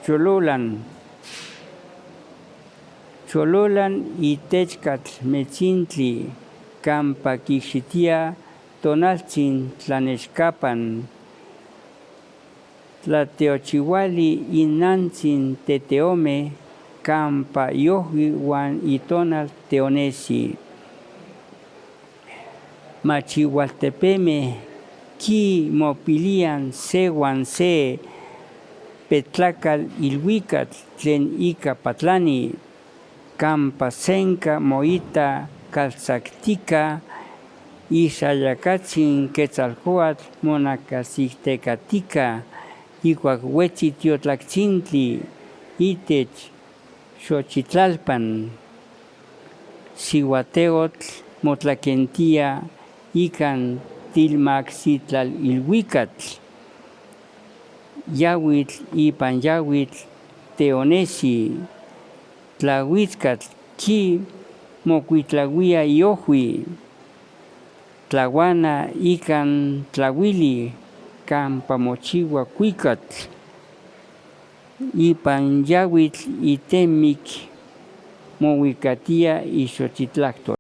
Chololan itechkatl metzintli campa quixitia tonaltzin tlanexcapan. Tlateochiuali innantzin teteome campa yohui uan itonal teonesi. Machihualtepeme ki mopilian se uan se petlacal ilhuicatl tlen ika patlani campa senca moita calzactica ixayacatzin Quetzalcoatl monacasictecatica iguac huetzi tiotlactzintli itech Xochitlalpan. Sihuateotl motlaquentia ican tilmaxitlalilhuicatl. Yauitl ipan yauitl teonesi. Tlahuitzcatl ki mocuitlauia iohui. Tlahuana ican tlauili campa mochiua cuicatl. Ipan yauitl itemic mohuicatia ixochitlactol.